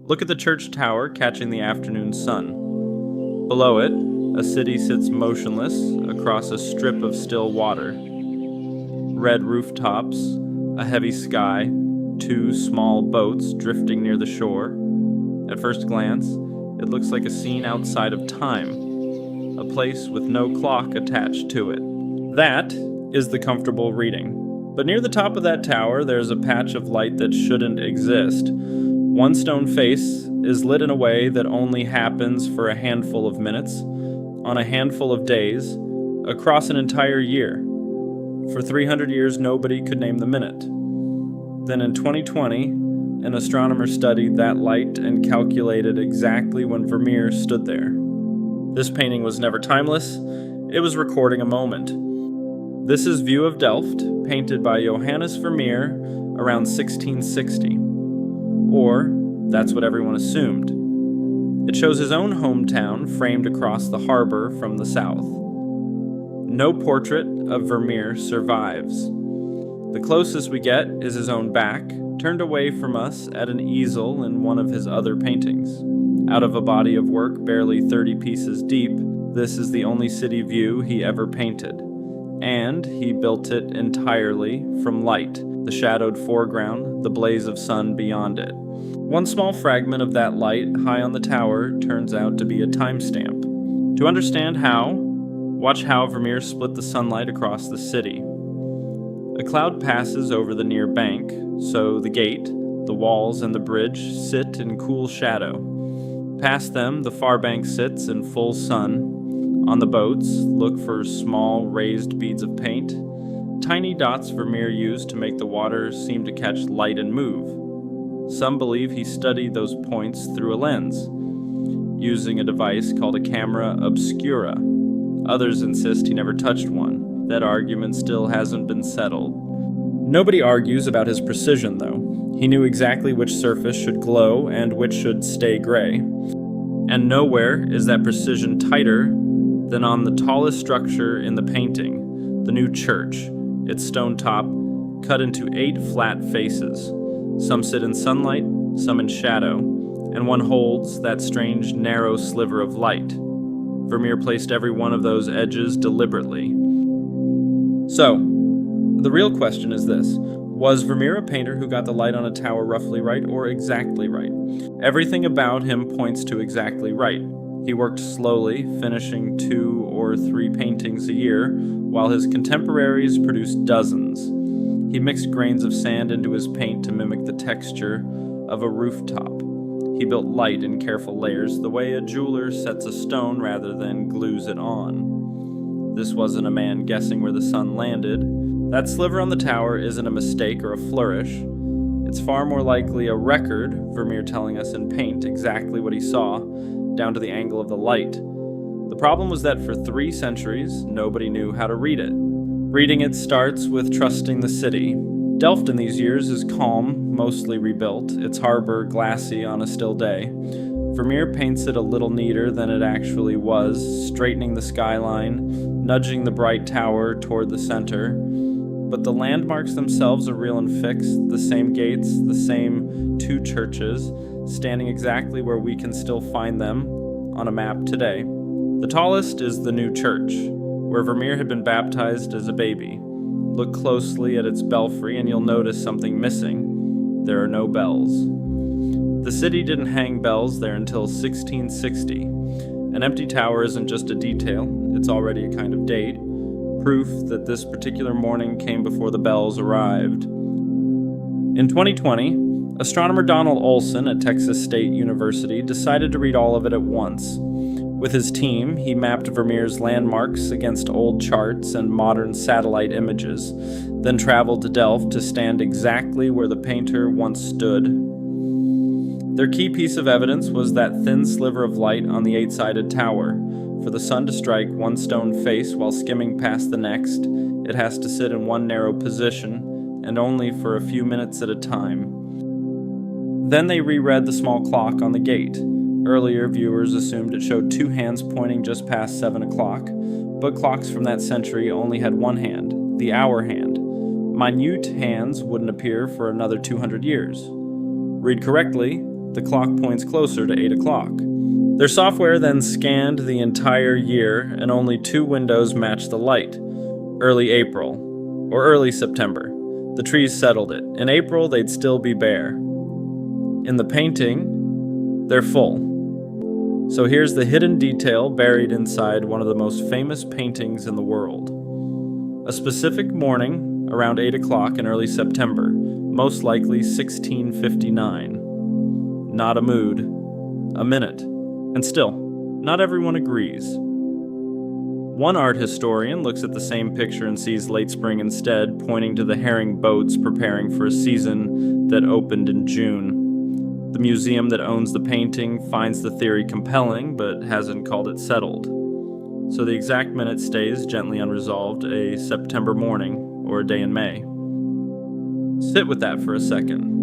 Look at the church tower catching the afternoon sun. Below it, a city sits motionless across a strip of still water. Red rooftops, a heavy sky, two small boats drifting near the shore. At first glance, it looks like a scene outside of time, a place with no clock attached to it. That is the comfortable reading. But near the top of that tower, there's a patch of light that shouldn't exist. One stone face is lit in a way that only happens for a handful of minutes, on a handful of days, across an entire year. For 300 years, nobody could name the minute. Then in 2020, an astronomer studied that light and calculated exactly when Vermeer stood there. This painting was never timeless. It was recording a moment. This is View of Delft, painted by Johannes Vermeer around 1660. Or, that's what everyone assumed. It shows his own hometown framed across the harbor from the south. No portrait of Vermeer survives. The closest we get is his own back, turned away from us at an easel in one of his other paintings. Out of a body of work barely 30 pieces deep, this is the only city view he ever painted. And he built it entirely from light, the shadowed foreground, the blaze of sun beyond it. One small fragment of that light high on the tower turns out to be a timestamp. To understand how, watch how Vermeer split the sunlight across the city. A cloud passes over the near bank, so the gate, the walls, and the bridge sit in cool shadow. Past them, the far bank sits in full sun. On the boats, look for small raised beads of paint, tiny dots Vermeer used to make the water seem to catch light and move. Some believe he studied those points through a lens, using a device called a camera obscura. Others insist he never touched one. That argument still hasn't been settled. Nobody argues about his precision, though. He knew exactly which surface should glow and which should stay gray. And nowhere is that precision tighter than on the tallest structure in the painting, the new church, its stone top cut into 8 flat faces. Some sit in sunlight, some in shadow, and one holds that strange narrow sliver of light. Vermeer placed every one of those edges deliberately. So, the real question is this: was Vermeer a painter who got the light on a tower roughly right or exactly right? Everything about him points to exactly right. He worked slowly, finishing 2 or 3 paintings a year, while his contemporaries produced dozens. He mixed grains of sand into his paint to mimic the texture of a rooftop. He built light in careful layers, the way a jeweler sets a stone rather than glues it on. This wasn't a man guessing where the sun landed. That sliver on the tower isn't a mistake or a flourish. It's far more likely a record, Vermeer telling us in paint exactly what he saw, down to the angle of the light. The problem was that for 3 centuries, nobody knew how to read it. Reading it starts with trusting the city. Delft in these years is calm, mostly rebuilt, its harbor glassy on a still day. Vermeer paints it a little neater than it actually was, straightening the skyline, nudging the bright tower toward the center. But the landmarks themselves are real and fixed, the same gates, the same 2 churches, standing exactly where we can still find them on a map today. The tallest is the new church, where Vermeer had been baptized as a baby. Look closely at its belfry and you'll notice something missing. There are no bells. The city didn't hang bells there until 1660. An empty tower isn't just a detail, it's already a kind of date, proof that this particular morning came before the bells arrived. In 2020, astronomer Donald Olson at Texas State University decided to read all of it at once. With his team, he mapped Vermeer's landmarks against old charts and modern satellite images, then traveled to Delft to stand exactly where the painter once stood. Their key piece of evidence was that thin sliver of light on the 8-sided tower. For the sun to strike one stone face while skimming past the next, it has to sit in one narrow position, and only for a few minutes at a time. Then they reread the small clock on the gate. Earlier viewers assumed it showed 2 hands pointing just past 7 o'clock, but clocks from that century only had one hand, the hour hand. Minute hands wouldn't appear for another 200 years. Read correctly, the clock points closer to 8 o'clock. Their software then scanned the entire year, and only 2 windows matched the light. Early April, or early September. The trees settled it. In April, they'd still be bare. In the painting, they're full. So here's the hidden detail buried inside one of the most famous paintings in the world. A specific morning, around 8 o'clock in early September, most likely 1659. Not a mood, a minute. And still, not everyone agrees. One art historian looks at the same picture and sees late spring instead, pointing to the herring boats preparing for a season that opened in June. The museum that owns the painting finds the theory compelling, but hasn't called it settled. So the exact minute stays gently unresolved, a September morning or a day in May. Sit with that for a second.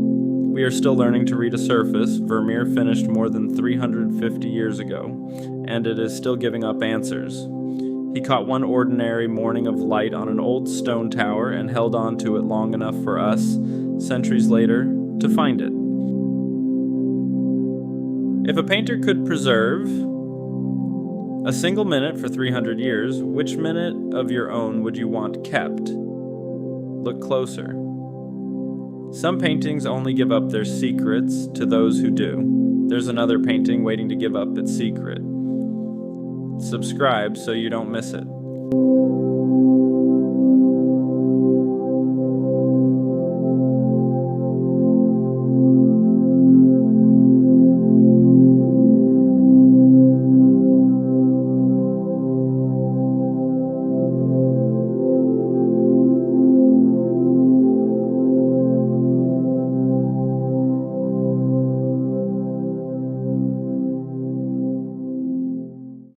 We are still learning to read a surface Vermeer finished more than 350 years ago, and it is still giving up answers. He caught one ordinary morning of light on an old stone tower and held on to it long enough for us, centuries later, to find it. If a painter could preserve a single minute for 300 years, which minute of your own would you want kept? Look closer. Some paintings only give up their secrets to those who do. There's another painting waiting to give up its secret. Subscribe so you don't miss it.